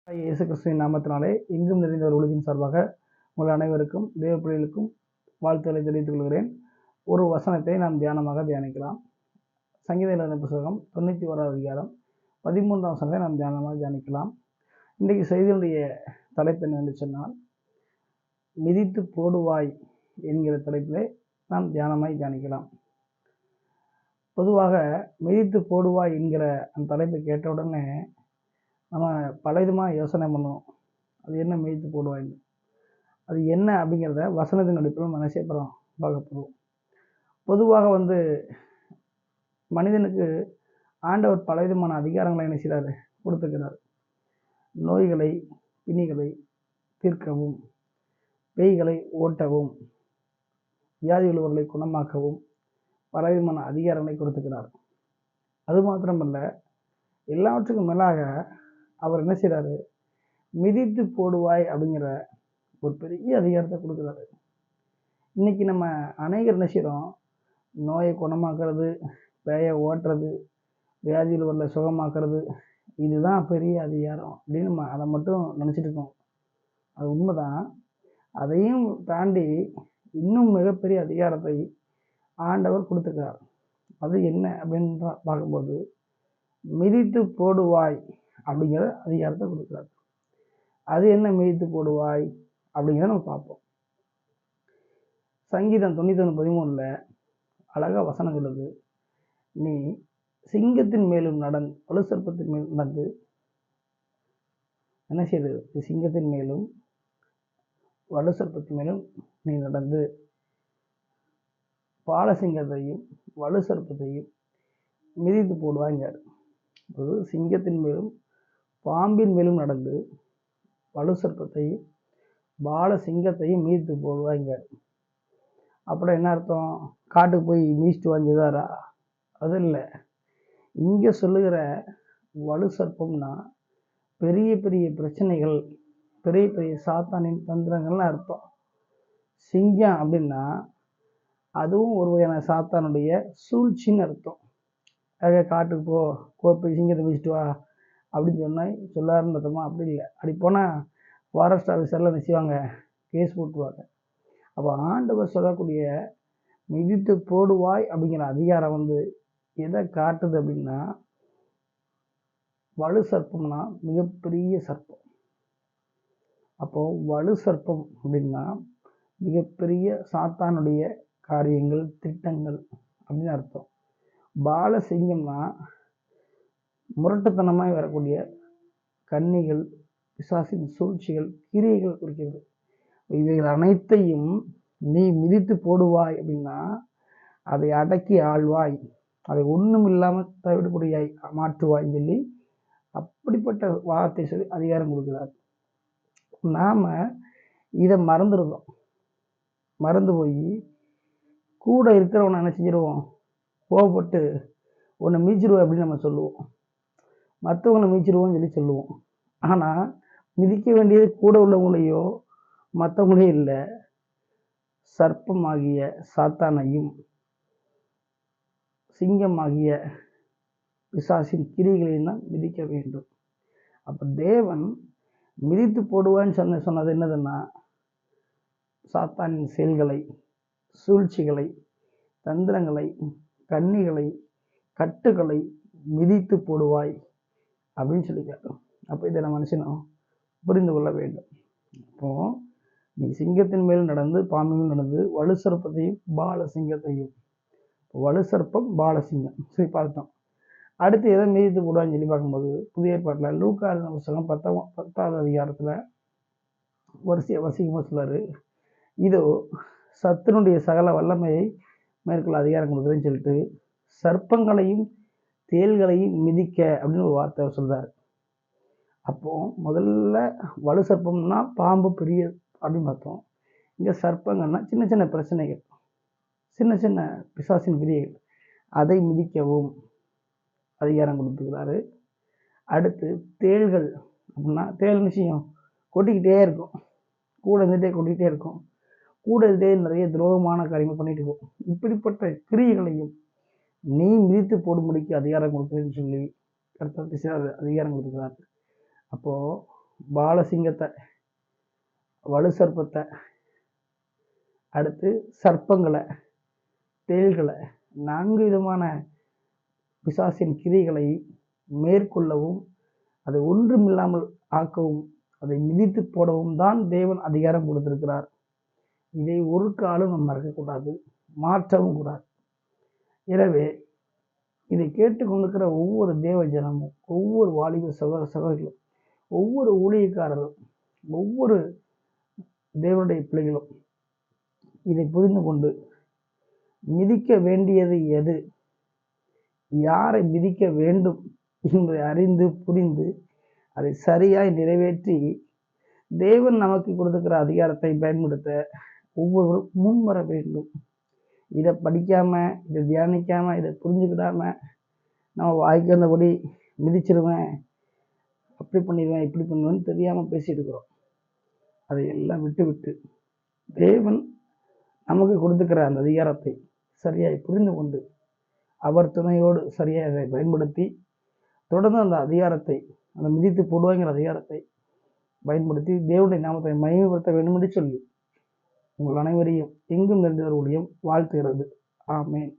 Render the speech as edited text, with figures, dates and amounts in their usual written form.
இயேசு கிறிஸ்துவின் நாமத்தினாலே எங்கும் நிறைந்த ஒரு உலகின் சார்பாக உங்கள் அனைவருக்கும் தேவ பிள்ளைகளுக்கும் வாழ்த்துக்களை தெரிவித்துக் கொள்கிறேன். ஒரு வசனத்தை நாம் தியானமாக தியானிக்கலாம். சங்கீத புத்தகம் 91 அதிகாரம் 13 வசனத்தை நாம் தியானமாக தியானிக்கலாம். இன்றைக்கு செய்தியுடைய தலைப்பு என்னவென்று சொன்னால், மிதித்து போடுவாய் என்கிற தலைப்பிலே நாம் தியானமாய் தியானிக்கலாம். பொதுவாக மிதித்து போடுவாய் என்கிற அந்த தலைப்பை கேட்டவுடனே நம்ம பல விதமாக யோசனை பண்ணுவோம். அது என்ன மிதித்து போடுவாய்ன்னு, அது என்ன அப்படிங்கிறத வசனத்தின் அடிப்படையில் மனசேப்பறம் பார்க்க போடுவோம். பொதுவாக மனிதனுக்கு ஆண்டவர் பலவிதமான அதிகாரங்களை என்ன செய்கிறாரு, கொடுத்துக்கிறார். நோய்களை பிணிகளை தீர்க்கவும், பேய்களை ஓட்டவும், வியாதி உள்ளவர்களை குணமாக்கவும் பலவிதமான அதிகாரங்களை கொடுத்துக்கிறார். அது மாத்திரமல்ல, எல்லாவற்றுக்கும் மேலாக அவர் என்ன செய்கிறாரு, மிதித்து போடுவாய் அப்படிங்கிற ஒரு பெரிய அதிகாரத்தை கொடுக்குறாரு. இன்னைக்கு நம்ம அநேகர் என்ன செய்கிறோம், நோயை குணமாக்குறது, பேயை ஓட்டுறது, வியாதியில் உள்ள சுகமாக்குறது, இதுதான் பெரிய அதிகாரம் அப்படின்னு நம்ம அதை மட்டும் நினச்சிட்டு இருக்கோம். அது உண்மைதான். அதையும் தாண்டி இன்னும் மிகப்பெரிய அதிகாரத்தை ஆண்டவர் கொடுத்துக்கிறார். அது என்ன அப்படின்னு பார்க்கும்போது, மிதித்து போடுவாய் அப்படிங்கிற அதிகாரத்தை கொடுக்குறாரு. அது என்ன மிதித்து போடுவாய் அப்படிங்கிறத நம்ம பார்ப்போம். சங்கீதம் 91:13 அழகா வசனம் சொல்லுது, நீ சிங்கத்தின் மேலும் வலுசர்ப்பத்தின் மேலும் நடந்து என்ன செய்யுது, சிங்கத்தின் மேலும் வலுசர்ப்பத்தின் மேலும் நீ நடந்து பாலசிங்கத்தையும் வலுசர்ப்பத்தையும் மிதித்து போடுவாய்ங்கார். ஒரு சிங்கத்தின் மேலும் பாம்பின் மேலும் நடந்து வலுசர்ப்பத்தையும் பாலசிங்கத்தையும் மிதித்து போடுவாய்ங்கார். அப்புறம் என்ன அர்த்தம், காட்டுக்கு போய் மீச்சிட்டு வாங்கிதாரா? அது இல்லை. இங்கே சொல்லுகிற வலுசர்ப்பம்னா பெரிய பெரிய பிரச்சனைகள், பெரிய பெரிய சாத்தானின் தந்திரங்கள்னு அர்த்தம். சிங்கம் அப்படின்னா அதுவும் ஒரு வகையான சாத்தானுடைய சூழ்ச்சின்னு அர்த்தம். காட்டுக்கு போய் சிங்கத்தை மிதிச்சிட்டு வா அப்படின்னு சொல்லாருன்னு அர்த்தமா? அப்படி இல்லை. அப்படி போனால் ஃபாரஸ்ட் ஆஃபீஸரில் என்ன செய்வாங்க, கேஸ் போட்டுருவாங்க. அப்போ ஆண்டவர் சொல்லக்கூடிய மிதித்து போடுவாய் அப்படிங்கிற அதிகாரம் எதை காட்டுது அப்படின்னா, வலு சர்ப்பம்னா மிகப்பெரிய சர்ப்பம். அப்போ வலு சர்ப்பம் அப்படின்னா மிகப்பெரிய சாத்தானுடைய காரியங்கள், திட்டங்கள் அப்படின்னு அர்த்தம். பாலசிங்கம்னா முரட்டுத்தனமாய் வரக்கூடிய கன்னிகள், பிசாசின் சூழ்ச்சிகள், கிரியைகள் குறிக்கிறது. இவைகள் அனைத்தையும் நீ மிதித்து போடுவாய் அப்படின்னா அதை அடக்கி ஆழ்வாய், அதை ஒன்றும் இல்லாமல் தவிடுபடியாய் மாற்றுவாய்ன்னு சொல்லி அப்படிப்பட்ட வார்த்தை சொல்லி அதிகாரம் கொடுக்கிறார். நாம் இதை மறந்துடுறோம். மறந்து போய் கூட இருக்கிறவனை என்ன செஞ்சிருவோம், கோவப்பட்டு உன்னை மீச்சிருவோம் அப்படின்னு நம்ம சொல்லுவோம். மற்றவங்களை மீச்சிருவோம்னு சொல்லுவோம். ஆனால் மிதிக்க வேண்டியது கூட உள்ளவங்களையோ மற்றவங்களையும் இல்லை, சர்ப்பமாகிய சாத்தானையும் சிங்கமாகிய பிசாசின் கிரிகளையும் தான் மிதிக்க வேண்டும். அப்போ தேவன் மிதித்து போடுவான்னு சொன்னது என்னதுன்னா, சாத்தானின் செயல்களை, சூழ்ச்சிகளை, தந்திரங்களை, கன்னிகளை, கட்டுகளை மிதித்து போடுவாய் அப்படின்னு சொல்லி கேட்டோம். அப்போ இதை நம்ம மனுஷனும் புரிந்து கொள்ள வேண்டும். அப்போ நீ சிங்கத்தின் மேல் நடந்து பாம்பின் மேல் நடந்து வலுசர்ப்பத்தையும் பாலசிங்கத்தையும், வலுசர்ப்பம் பாலசிங்கம் சரி பார்த்தோம். அடுத்து எதை மிதித்து போடுவான்னு சொல்லி பார்க்கும்போது, புதிய ஏற்பாட்டில் லூக்கா புத்தகம் 10வது அதிகாரத்தில் வசிக்கும்போது சொல்லாரு, இதோ சத்துனுடைய சகல வல்லமையை மேற்கொள்ள அதிகாரம் கொடுக்குறேன்னு சொல்லிட்டு சர்ப்பங்களையும் தேள்களையும் மிதிக்க அப்படின்னு ஒரு வார்த்தை சொல்றாரு. அப்போ முதல்ல வலு சர்ப்பம்னா பாம்பு பெரிய அப்படின்னு பார்த்தோம். இங்கே சர்ப்பங்கள்னா சின்ன சின்ன பிரச்சனைகள், சின்ன சின்ன பிசாசின் கிரியைகள், அதை மிதிக்கவும் அதிகாரம் கொடுத்துக்கிறாரு. அடுத்து தேள்கள் அப்படின்னா, தேள் விஷயம் கொட்டிக்கிட்டே இருக்கும், கூட இருந்துகிட்டே கொட்டிக்கிட்டே இருக்கும், கூட இருந்தே நிறைய துரோகமான காரியங்கள் பண்ணிட்டு இருக்கும். இப்படிப்பட்ட கிரியைகளையும் நீ மிதித்து போடும்படிக்கு அதிகாரம் கொடுக்குறேன்னு சொல்லி கர்த்தர் அதிகாரம் கொடுத்துக்கிறார். அப்போது பாலசிங்கத்தை, வலு சர்ப்பத்தை, அடுத்து சர்ப்பங்களை, தேள்களை, 4 விதமான பிசாசின் கிரியைகளை மேற்கொள்ளவும், அதை ஒன்றுமில்லாமல் ஆக்கவும், அதை மிதித்து போடவும் தான் தேவன் அதிகாரம் கொடுத்திருக்கிறார். இதை ஒரு காலம் நம்ம மறக்கக்கூடாது, மாற்றவும் கூடாது. எனவே இதை கேட்டுக்கொண்டிருக்கிற ஒவ்வொரு தேவ ஜனமும், ஒவ்வொரு வாலிப சகோதர சகோதரிகளும், ஒவ்வொரு ஊழியக்காரரும், ஒவ்வொரு தேவனுடைய பிள்ளைகளும் இதை புரிந்து கொண்டு மிதிக்க வேண்டியது எது, யாரை மிதிக்க வேண்டும் என்பதை அறிந்து புரிந்து அதை சரியாய் நிறைவேற்றி தேவன் நமக்கு கொடுத்திருக்கிற அதிகாரத்தை பயன்படுத்த ஒவ்வொருவரும் முன்வர வேண்டும். இதை படிக்காம, இதை தியானிக்காம, இதை புரிஞ்சுக்கிடாம நம்ம வாய்க்கு வந்தபடி மிதிச்சிருவேன், அப்படி பண்ணிடுவேன், இப்படி பண்ணுவேன்னு தெரியாமல் பேசிட்டு இருக்கிறோம். அதை எல்லாம் விட்டு தேவன் நமக்கு கொடுத்துக்கிற அந்த அதிகாரத்தை சரியாய் புரிந்து கொண்டு அவர் துணையோடு சரியாக அதை பயன்படுத்தி தொடர்ந்து அந்த அதிகாரத்தை, அந்த மிதித்து போடுவாங்கிற அதிகாரத்தை பயன்படுத்தி தேவனுடைய நாமத்தை மகிமைப்படுத்த வேண்டும் என்று சொல்லி உங்கள் அனைவரையும் எங்கும் நிறைந்தவர் ஊழியம் வாழ்த்துகிறது. ஆமென்.